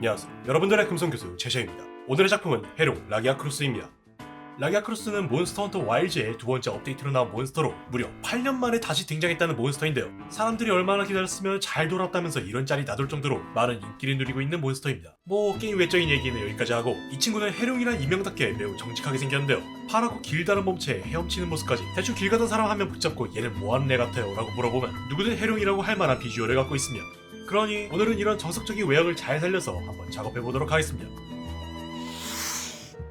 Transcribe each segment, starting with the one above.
안녕하세요. 여러분들의 금성교수 제샤입니다. 오늘의 작품은 해룡 라기아크루스입니다. 라기아크루스는 몬스터 헌터 와일즈의 두 번째 업데이트로 나온 몬스터로 무려 8년 만에 다시 등장했다는 몬스터인데요. 사람들이 얼마나 기다렸으면 잘 돌아왔다면서 이런 짤이 나돌 정도로 많은 인기를 누리고 있는 몬스터입니다. 게임 외적인 얘기는 여기까지 하고, 이 친구는 해룡이란 이명답게 매우 정직하게 생겼는데요. 파랗고 길다란 몸체에 헤엄치는 모습까지 대충 길 가던 사람 한 명 붙잡고 얘는 뭐하는 애 같아요? 라고 물어보면 누구든 해룡이라고 할 만한 비주얼을 갖고 있으며, 그러니 오늘은 이런 정석적인 외형을 잘 살려서 한번 작업해보도록 하겠습니다.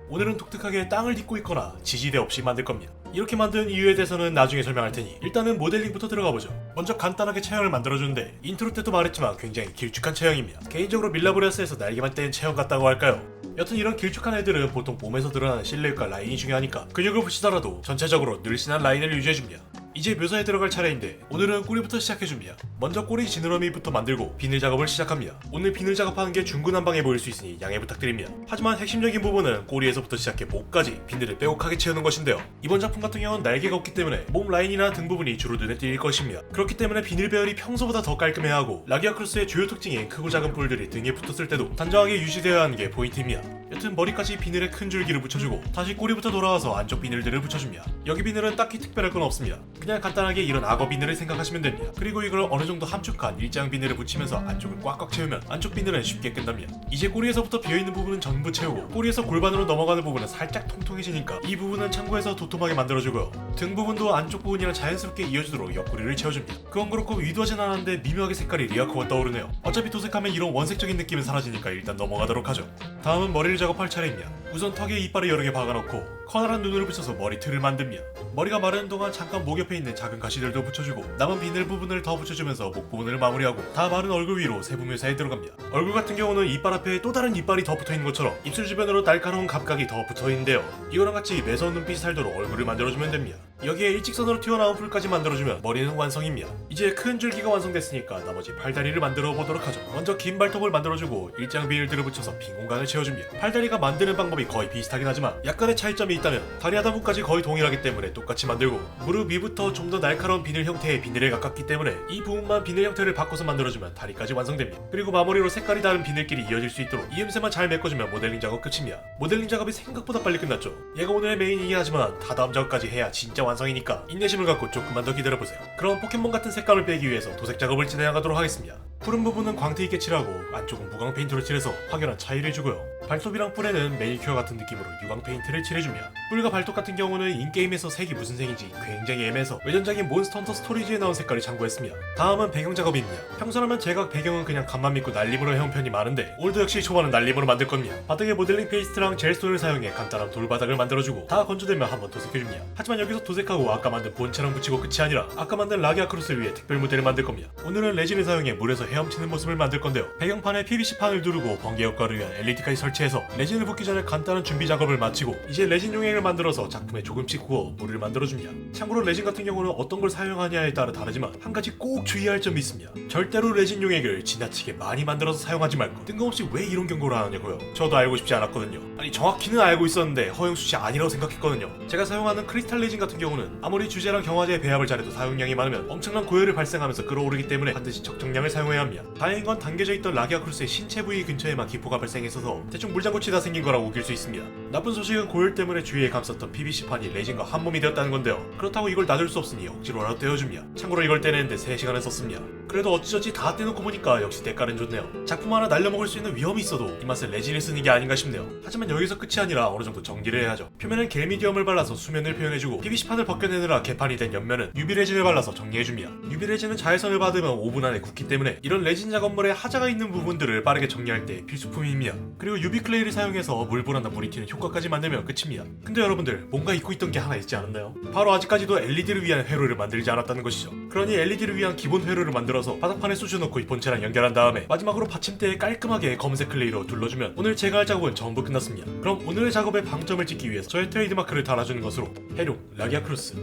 오늘은 독특하게 땅을 딛고 있거나 지지대 없이 만들 겁니다. 이렇게 만든 이유에 대해서는 나중에 설명할 테니 일단은 모델링부터 들어가보죠. 먼저 간단하게 체형을 만들어주는데, 인트로 때도 말했지만 굉장히 길쭉한 체형입니다. 개인적으로 밀라브레스에서 날개만 뗀 체형 같다고 할까요? 여튼 이런 길쭉한 애들은 보통 몸에서 드러나는 실루엣과 라인이 중요하니까 근육을 붙이더라도 전체적으로 늘씬한 라인을 유지해줍니다. 이제 묘사에 들어갈 차례인데, 오늘은 꼬리부터 시작해줍니다. 먼저 꼬리 지느러미부터 만들고 비늘 작업을 시작합니다. 오늘 비늘 작업하는 게 중구난방해 보일 수 있으니 양해 부탁드립니다. 하지만 핵심적인 부분은 꼬리에서부터 시작해 목까지 비늘을 빼곡하게 채우는 것인데요. 이번 작품 같은 경우는 날개가 없기 때문에 몸 라인이나 등 부분이 주로 눈에 띌 것입니다. 그렇기 때문에 비늘 배열이 평소보다 더 깔끔해야 하고, 라기아크루스의 주요 특징인 크고 작은 뿔들이 등에 붙었을 때도 단정하게 유지되어야 하는 게 포인트입니다. 여튼 머리까지 비늘에 큰 줄기를 붙여주고 다시 꼬리부터 돌아와서 안쪽 비늘들을 붙여줍니다. 여기 비늘은 딱히 특별할 건 없습니다. 그냥 간단하게 이런 악어 비늘을 생각하시면 됩니다. 그리고 이걸 어느 정도 함축한 일장 비늘을 붙이면서 안쪽을 꽉꽉 채우면 안쪽 비늘은 쉽게 끝납니다. 이제 꼬리에서부터 비어있는 부분은 전부 채우고, 꼬리에서 골반으로 넘어가는 부분은 살짝 통통해지니까 이 부분은 참고해서 도톰하게 만들어주고요. 등 부분도 안쪽 부분이랑 자연스럽게 이어지도록 옆구리를 채워줍니다. 그건 그렇고 위도하진 않았는데 미묘하게 색깔이 리아코가 떠오르네요. 어차피 도색하면 이런 원색적인 느낌은 사라지니까 일단 넘어가도록 하죠. 다음은 머리를 작업할 차례입니다. 우선 턱에 이빨을 여러 개 박아놓고 커다란 눈을 붙여서 머리틀을 만듭니다. 머리가 마르는 동안 잠깐 목 옆에 있는 작은 가시들도 붙여주고, 남은 비늘 부분을 더 붙여주면서 목 부분을 마무리하고, 다 마른 얼굴 위로 세부 묘사에 들어갑니다. 얼굴 같은 경우는 이빨 앞에 또 다른 이빨이 더 붙어있는 것처럼 입술 주변으로 날카로운 감각이 더 붙어있는데요. 이거랑 같이 매서운 눈빛이 살도록 얼굴을 만들어주면 됩니다. 여기에 일직선으로 튀어나온 풀까지 만들어주면 머리는 완성입니다. 이제 큰 줄기가 완성됐으니까 나머지 팔다리를 만들어 보도록 하죠. 먼저 긴 발톱을 만들어주고 일장 비늘들을 붙여서 빈 공간을 채워줍니다. 팔다리가 만드는 방법이 거의 비슷하긴 하지만 약간의 차이점이 있다면, 다리 하단부까지 거의 동일하기 때문에 똑같이 만들고, 무릎 위부터 좀 더 날카로운 비늘 형태의 비늘에 가깝기 때문에 이 부분만 비늘 형태를 바꿔서 만들어주면 다리까지 완성됩니다. 그리고 마무리로 색깔이 다른 비늘끼리 이어질 수 있도록 이음새만 잘 메꿔주면 모델링 작업 끝입니다. 모델링 작업이 생각보다 빨리 끝났죠. 얘가 오늘의 메인이긴 하지만 다다음 작업까지 해야 진짜 완성이니까 인내심을 갖고 조금만 더 기다려보세요. 그럼 포켓몬 같은 색감을 빼기 위해서 도색 작업을 진행하도록 하겠습니다. 푸른 부분은 광택 있게 칠하고 안쪽은 무광 페인트로 칠해서 확연한 차이를 주고요. 발톱이랑 뿔에는 매니큐어 같은 느낌으로 유광 페인트를 칠해줍니다. 뿔과 발톱 같은 경우는 인게임에서 색이 무슨 색인지 굉장히 애매해서 외전작인 몬스터 헌터 스토리지에 나온 색깔이 참고했습니다. 다음은 배경 작업입니다. 평소라면 제가 배경은 그냥 간만 믿고 날림으로 해온 편이 많은데, 오늘도 역시 초반은 날림으로 만들 겁니다. 바닥에 모델링 페이스트랑 젤스톤을 사용해 간단한 돌바닥을 만들어주고, 다 건조되면 한번 도색해줍니다. 하지만 여기서 도색하고 아까 만든 본체랑 붙이고 끝이 아니라 아까 만든 라기아크루스를 위해 특별 모델을 만들 겁니다. 오늘은 레진을 사용해 물에서 헤엄치는 모습을 만들 건데요. 배경판에 PVC판을 두르고 번개 효과를 위한 LED까지 설치해서 레진을 붓기 전에 간단한 준비 작업을 마치고, 이제 레진 용액을 만들어서 작품에 조금씩 구워 물을 만들어줍니다. 참고로 레진 같은 경우는 어떤 걸 사용하냐에 따라 다르지만 한 가지 꼭 주의할 점이 있습니다. 절대로 레진 용액을 지나치게 많이 만들어서 사용하지 말고, 뜬금없이 왜 이런 경고를 하냐고요. 저도 알고 싶지 않았거든요. 아니, 정확히는 알고 있었는데 허용 수치 아니라고 생각했거든요. 제가 사용하는 크리스탈 레진 같은 경우는 아무리 주제랑 경화제에 배합을 잘해도 사용량이 많으면 엄청난 고열을 발생하면서 끌어오르기 때문에 반드시 적정량을 사용해야 합니다. 다행인 건 당겨져 있던 라기아크루스의 신체 부위 근처에만 기포가 발생했어서 대충 물장구 치다 생긴 거라고 우길 수 있습니다. 나쁜 소식은 고열 때문에 주위에 감쌌던 PVC판이 레진과 한 몸이 되었다는 건데요. 그렇다고 이걸 놔둘 수 없으니 억지로라도 떼어줍니다. 참고로 이걸 떼내는데 3시간을 썼습니다. 그래도 어찌저찌 다 떼놓고 보니까 역시 때깔은 좋네요. 작품 하나 날려먹을 수 있는 위험이 있어도 이 맛에 레진을 쓰는 게 아닌가 싶네요. 하지만 여기서 끝이 아니라 어느 정도 정리를 해야죠. 표면은 겔미디엄을 발라서 수면을 표현해주고, PVC판을 벗겨내느라 개판이 된 옆면은 UV 레진을 발라서 정리해줍니다. UV 레진은 자외선을 받으면 5분 안에 굳기 때문에 이런 레진 작업물에 하자가 있는 부분들을 빠르게 정리할 때 필수품입니다. 그리고 UV 클레이를 사용해서 물보라나 물이 튀는 효과까지 만들면 끝입니다. 근데 여러분들, 뭔가 잊고 있던 게 하나 있지 않았나요? 바로 아직까지도 LED를 위한 회로를 만들지 않았다는 것이죠. 그러니 LED를 위한 기본 회로를 만들어서 바닥판에 쑤셔놓고 이 본체랑 연결한 다음에 마지막으로 받침대에 깔끔하게 검은색 클레이로 둘러주면 오늘 제가 할 작업은 전부 끝났습니다. 그럼 오늘의 작업에 방점을 찍기 위해서 저의 트레이드마크를 달아주는 것으로 해룡 라기아크루스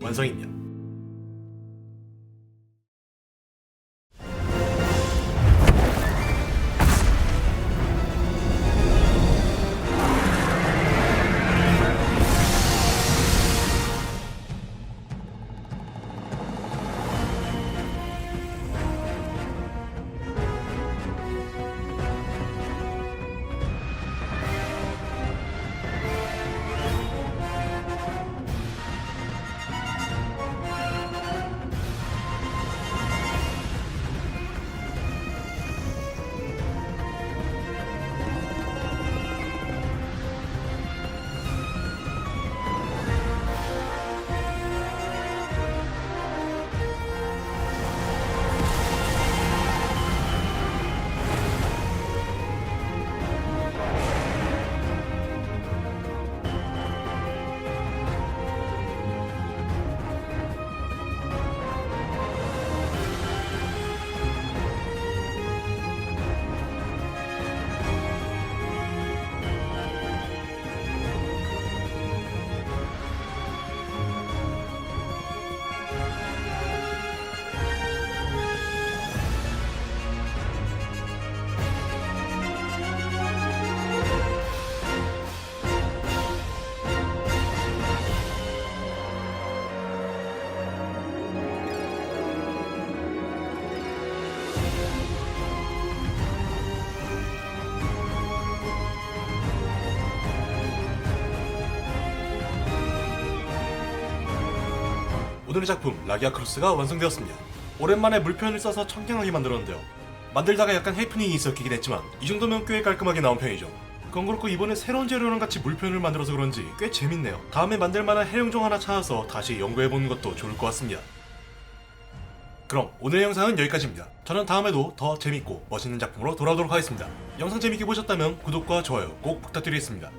완성입니다. 오늘의 작품 라기아 크로스가 완성되었습니다. 오랜만에 물표현을 써서 청량하게 만들었는데요. 만들다가 약간 해프닝이 있었긴 했지만 이 정도면 꽤 깔끔하게 나온 편이죠. 그건 그렇고 이번에 새로운 재료랑 같이 물표현을 만들어서 그런지 꽤 재밌네요. 다음에 만들만한 해룡종 하나 찾아서 다시 연구해보는 것도 좋을 것 같습니다. 그럼 오늘의 영상은 여기까지입니다. 저는 다음에도 더 재밌고 멋있는 작품으로 돌아오도록 하겠습니다. 영상 재밌게 보셨다면 구독과 좋아요 꼭 부탁드리겠습니다.